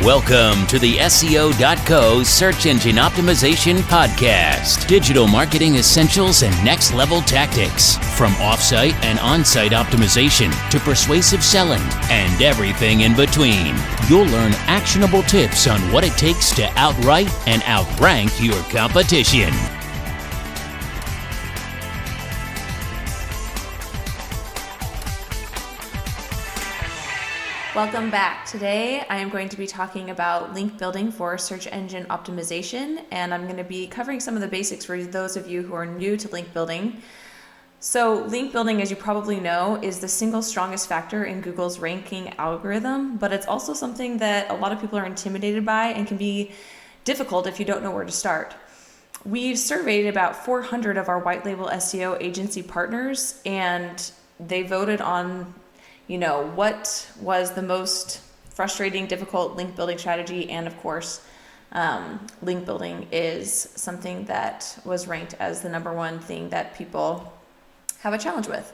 Welcome to the SEO.co Search Engine Optimization Podcast. Digital marketing essentials and next level tactics. From offsite and on-site optimization to persuasive selling and everything in between. You'll learn actionable tips on what it takes to outright and outrank your competition. Welcome back. Today I am going to be talking about link building for search engine optimization, and I'm going to be covering some of the basics for those of you who are new to link building. So link building, as you probably know, is the single strongest factor in Google's ranking algorithm, but it's also something that a lot of people are intimidated by and can be difficult if you don't know where to start. We've surveyed about 400 of our white label SEO agency partners, and they voted on what was the most frustrating, difficult link building strategy. And of course, link building is something that was ranked as the number one thing that people have a challenge with.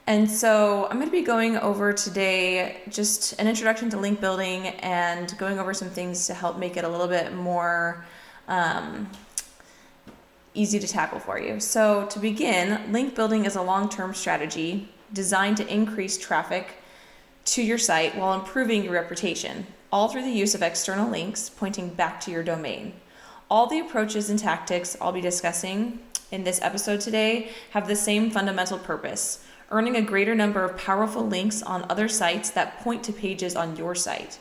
And so I'm going to be going over today just an introduction to link building and going over some things to help make it a little bit more easy to tackle for you. So to begin, link building is a long-term strategy designed to increase traffic to your site while improving your reputation, all through the use of external links pointing back to your domain. All the approaches and tactics I'll be discussing in this episode today have the same fundamental purpose: earning a greater number of powerful links on other sites that point to pages on your site.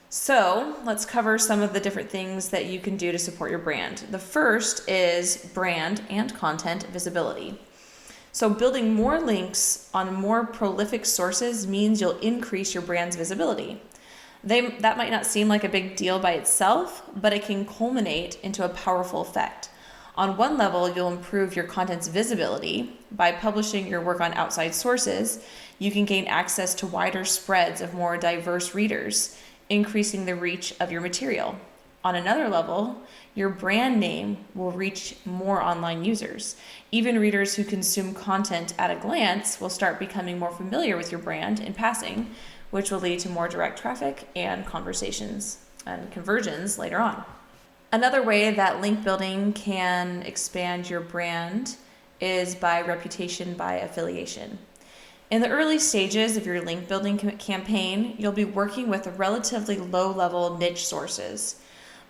So let's cover some of the different things that you can do to support your brand. The first is brand and content visibility. So building more links on more prolific sources means you'll increase your brand's visibility. That might not seem like a big deal by itself, but it can culminate into a powerful effect. On one level, you'll improve your content's visibility. By publishing your work on outside sources, you can gain access to wider spreads of more diverse readers, increasing the reach of your material. On another level, your brand name will reach more online users. Even readers who consume content at a glance will start becoming more familiar with your brand in passing, which will lead to more direct traffic and conversations and conversions later on. Another way that link building can expand your brand is by reputation by affiliation. In the early stages of your link building campaign, you'll be working with relatively low-level niche sources.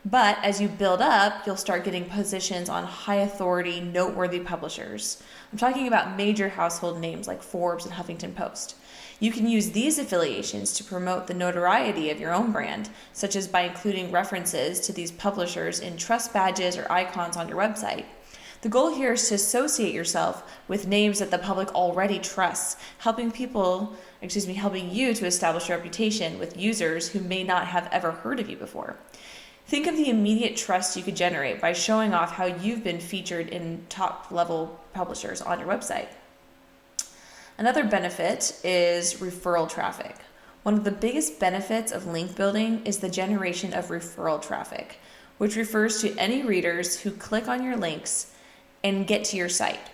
But as you build up, you'll start getting positions on high authority, noteworthy publishers. I'm talking about major household names like Forbes and Huffington Post. You can use these affiliations to promote the notoriety of your own brand, such as by including references to these publishers in trust badges or icons on your website. The goal here is to associate yourself with names that the public already trusts, helping you to establish a reputation with users who may not have ever heard of you before. Think of the immediate trust you could generate by showing off how you've been featured in top-level publishers on your website. Another benefit is referral traffic. One of the biggest benefits of link building is the generation of referral traffic, which refers to any readers who click on your links and get to your site.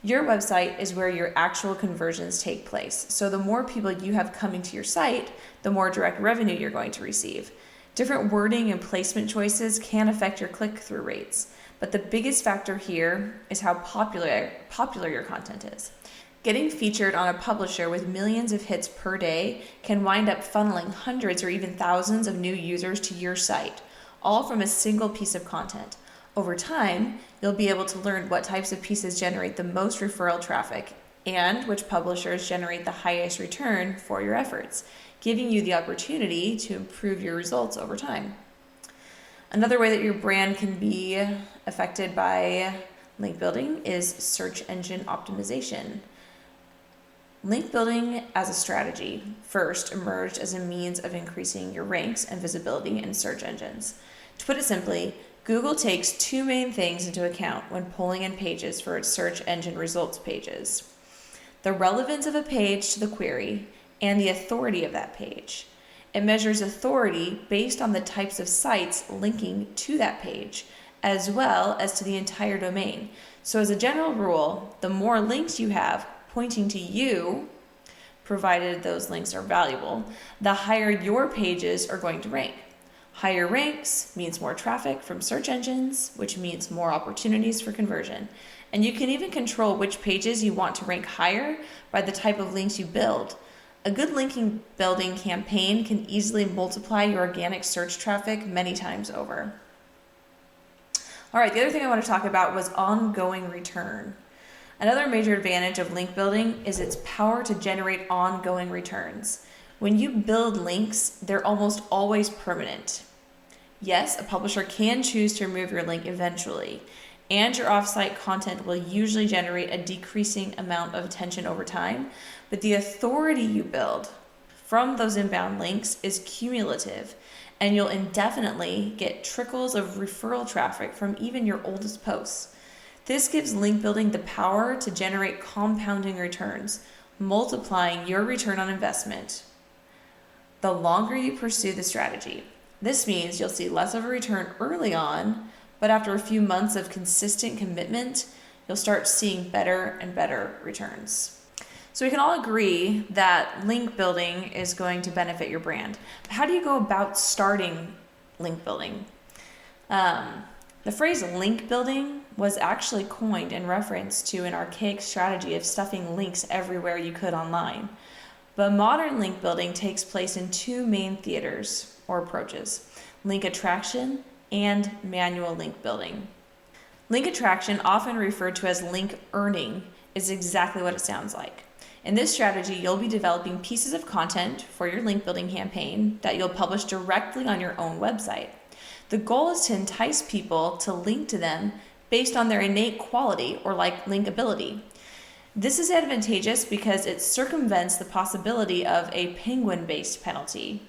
Your website is where your actual conversions take place. So the more people you have coming to your site, the more direct revenue you're going to receive. Different wording and placement choices can affect your click-through rates, but the biggest factor here is how popular your content is. Getting featured on a publisher with millions of hits per day can wind up funneling hundreds or even thousands of new users to your site, all from a single piece of content. Over time, you'll be able to learn what types of pieces generate the most referral traffic and which publishers generate the highest return for your efforts, giving you the opportunity to improve your results over time. Another way that your brand can be affected by link building is search engine optimization. Link building as a strategy first emerged as a means of increasing your ranks and visibility in search engines. To put it simply, Google takes two main things into account when pulling in pages for its search engine results pages: the relevance of a page to the query and the authority of that page. It measures authority based on the types of sites linking to that page, as well as to the entire domain. So as a general rule, the more links you have pointing to you, provided those links are valuable, the higher your pages are going to rank. Higher ranks means more traffic from search engines, which means more opportunities for conversion. And you can even control which pages you want to rank higher by the type of links you build. A good linking building campaign can easily multiply your organic search traffic many times over. All right, the other thing I want to talk about was ongoing return. Another major advantage of link building is its power to generate ongoing returns. When you build links, they're almost always permanent. Yes, a publisher can choose to remove your link eventually, and your offsite content will usually generate a decreasing amount of attention over time, but the authority you build from those inbound links is cumulative, and you'll indefinitely get trickles of referral traffic from even your oldest posts. This gives link building the power to generate compounding returns, multiplying your return on investment the longer you pursue the strategy. This means you'll see less of a return early on, but after a few months of consistent commitment, you'll start seeing better and better returns. So we can all agree that link building is going to benefit your brand. But how do you go about starting link building? The phrase link building was actually coined in reference to an archaic strategy of stuffing links everywhere you could online. But modern link building takes place in two main theaters or approaches: link attraction and manual link building. Link attraction, often referred to as link earning, is exactly what it sounds like. In this strategy, you'll be developing pieces of content for your link building campaign that you'll publish directly on your own website. The goal is to entice people to link to them based on their innate quality or like linkability. This is advantageous because it circumvents the possibility of a penguin-based penalty.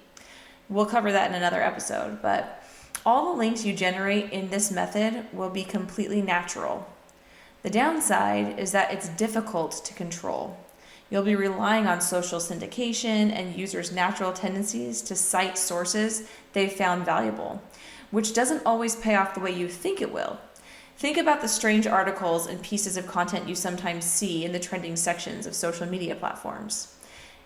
We'll cover that in another episode, but all the links you generate in this method will be completely natural. The downside is that it's difficult to control. You'll be relying on social syndication and users' natural tendencies to cite sources they've found valuable, which doesn't always pay off the way you think it will. Think about the strange articles and pieces of content you sometimes see in the trending sections of social media platforms.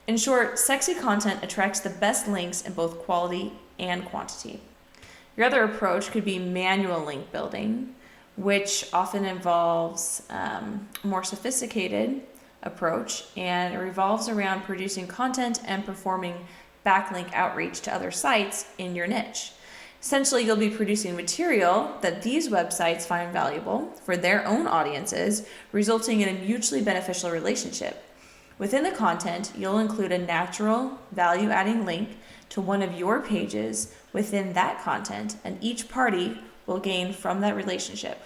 In short, sexy content attracts the best links in both quality and quantity. Your other approach could be manual link building, which often involves a more sophisticated approach, and it revolves around producing content and performing backlink outreach to other sites in your niche. Essentially, you'll be producing material that these websites find valuable for their own audiences, resulting in a mutually beneficial relationship. Within the content, you'll include a natural, value-adding link to one of your pages within that content, and each party will gain from that relationship.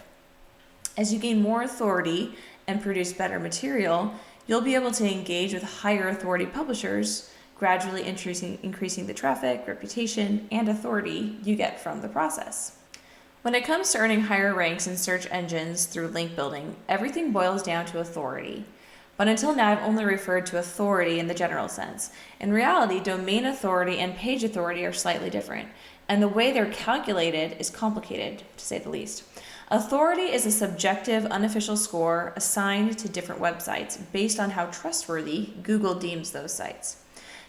As you gain more authority and produce better material, you'll be able to engage with higher authority publishers, gradually increasing the traffic, reputation, and authority you get from the process. When it comes to earning higher ranks in search engines through link building, everything boils down to authority. But until now, I've only referred to authority in the general sense. In reality, domain authority and page authority are slightly different, and the way they're calculated is complicated, to say the least. Authority is a subjective, unofficial score assigned to different websites based on how trustworthy Google deems those sites.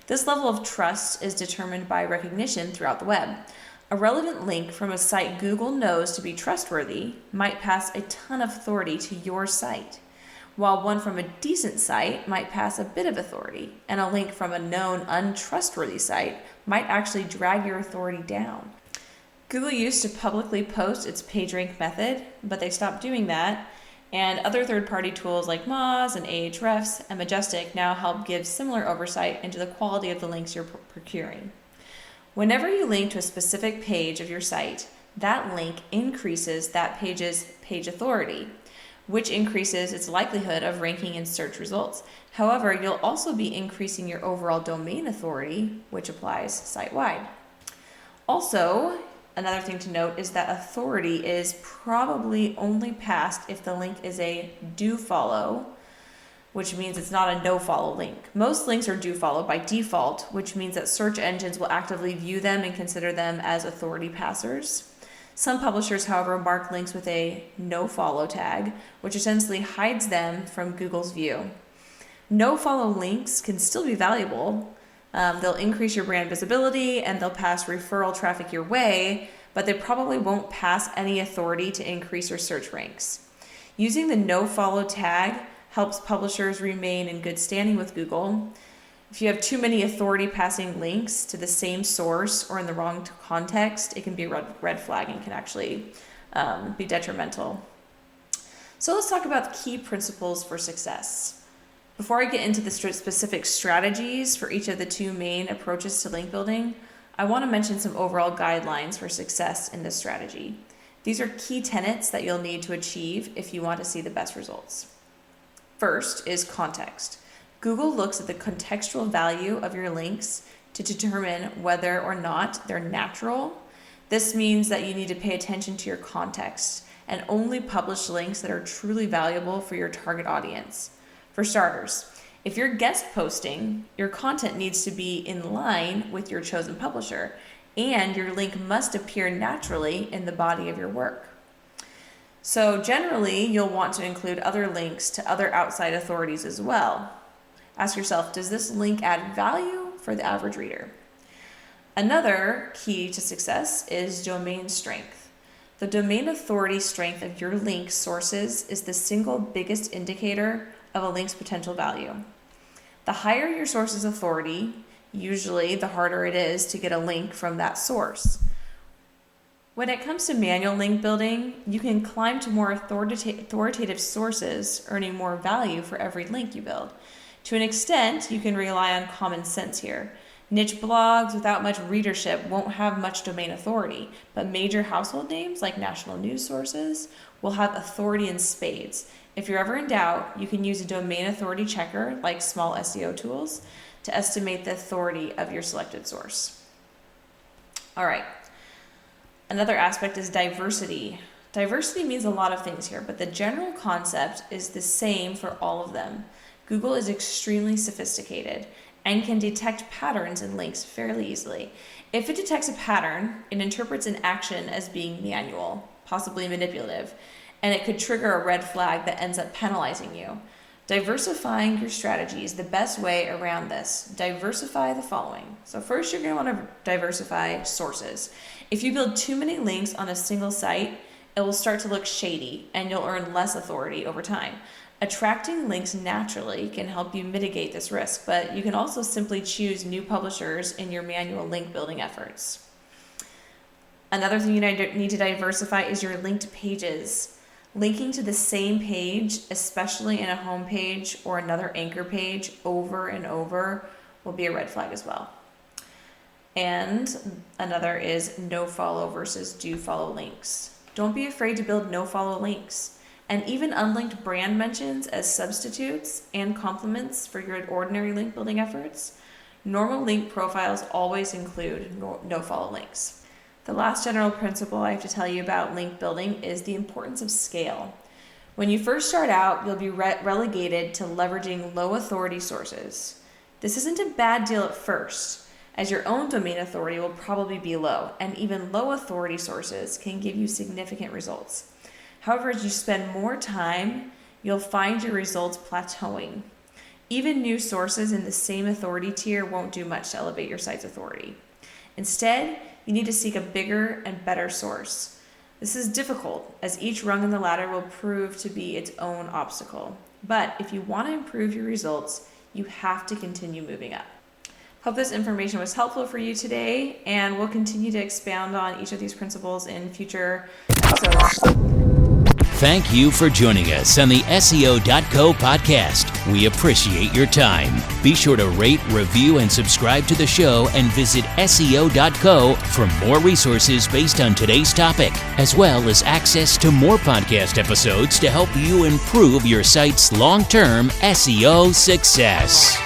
This level of trust is determined by recognition throughout the web. A relevant link from a site Google knows to be trustworthy might pass a ton of authority to your site, while one from a decent site might pass a bit of authority, and a link from a known untrustworthy site might actually drag your authority down. Google used to publicly post its PageRank method, but they stopped doing that, and other third-party tools like Moz and Ahrefs and Majestic now help give similar oversight into the quality of the links you're procuring. Whenever you link to a specific page of your site, that link increases that page's page authority, which increases its likelihood of ranking in search results. However, you'll also be increasing your overall domain authority, which applies site-wide. Also, another thing to note is that authority is probably only passed if the link is a do follow, which means it's not a no follow link. Most links are do follow by default, which means that search engines will actively view them and consider them as authority passers. Some publishers, however, mark links with a no follow tag, which essentially hides them from Google's view. No follow links can still be valuable, They'll increase your brand visibility and they'll pass referral traffic your way, but they probably won't pass any authority to increase your search ranks. Using the nofollow tag helps publishers remain in good standing with Google. If you have too many authority passing links to the same source or in the wrong context, it can be a red flag and can actually be detrimental. So let's talk about the key principles for success. Before I get into the specific strategies for each of the two main approaches to link building, I want to mention some overall guidelines for success in this strategy. These are key tenets that you'll need to achieve if you want to see the best results. First is context. Google looks at the contextual value of your links to determine whether or not they're natural. This means that you need to pay attention to your context and only publish links that are truly valuable for your target audience. For starters, if you're guest posting, your content needs to be in line with your chosen publisher, and your link must appear naturally in the body of your work. So generally, you'll want to include other links to other outside authorities as well. Ask yourself, does this link add value for the average reader? Another key to success is domain strength. The domain authority strength of your link sources is the single biggest indicator of a link's potential value. The higher your source's authority, usually the harder it is to get a link from that source. When it comes to manual link building, you can climb to more authoritative sources, earning more value for every link you build. To an extent, you can rely on common sense here. Niche blogs without much readership won't have much domain authority, but major household names like national news sources will have authority in spades. If you're ever in doubt, you can use a domain authority checker like small SEO tools to estimate the authority of your selected source. All right. Another aspect is diversity. Diversity means a lot of things here, but the general concept is the same for all of them. Google is extremely sophisticated and can detect patterns in links fairly easily. If it detects a pattern, it interprets an action as being manual, possibly manipulative, and it could trigger a red flag that ends up penalizing you. Diversifying your strategy is the best way around this. Diversify the following. So first, you're going to want to diversify sources. If you build too many links on a single site, it will start to look shady and you'll earn less authority over time. Attracting links naturally can help you mitigate this risk, but you can also simply choose new publishers in your manual link building efforts. Another thing you need to diversify is your linked pages. Linking to the same page, especially in a home page or another anchor page over and over, will be a red flag as well. And another is nofollow versus do follow links. Don't be afraid to build nofollow links. And even unlinked brand mentions as substitutes and complements for your ordinary link building efforts. Normal link profiles always include nofollow links. The last general principle I have to tell you about link building is the importance of scale. When you first start out, you'll be relegated to leveraging low authority sources. This isn't a bad deal at first, as your own domain authority will probably be low, and even low authority sources can give you significant results. However, as you spend more time, you'll find your results plateauing. Even new sources in the same authority tier won't do much to elevate your site's authority. Instead, you need to seek a bigger and better source. This is difficult, as each rung in the ladder will prove to be its own obstacle. But if you want to improve your results, you have to continue moving up. Hope this information was helpful for you today, and we'll continue to expound on each of these principles in future episodes. Thank you for joining us on the SEO.co podcast. We appreciate your time. Be sure to rate, review, and subscribe to the show, and visit SEO.co for more resources based on today's topic, as well as access to more podcast episodes to help you improve your site's long-term SEO success.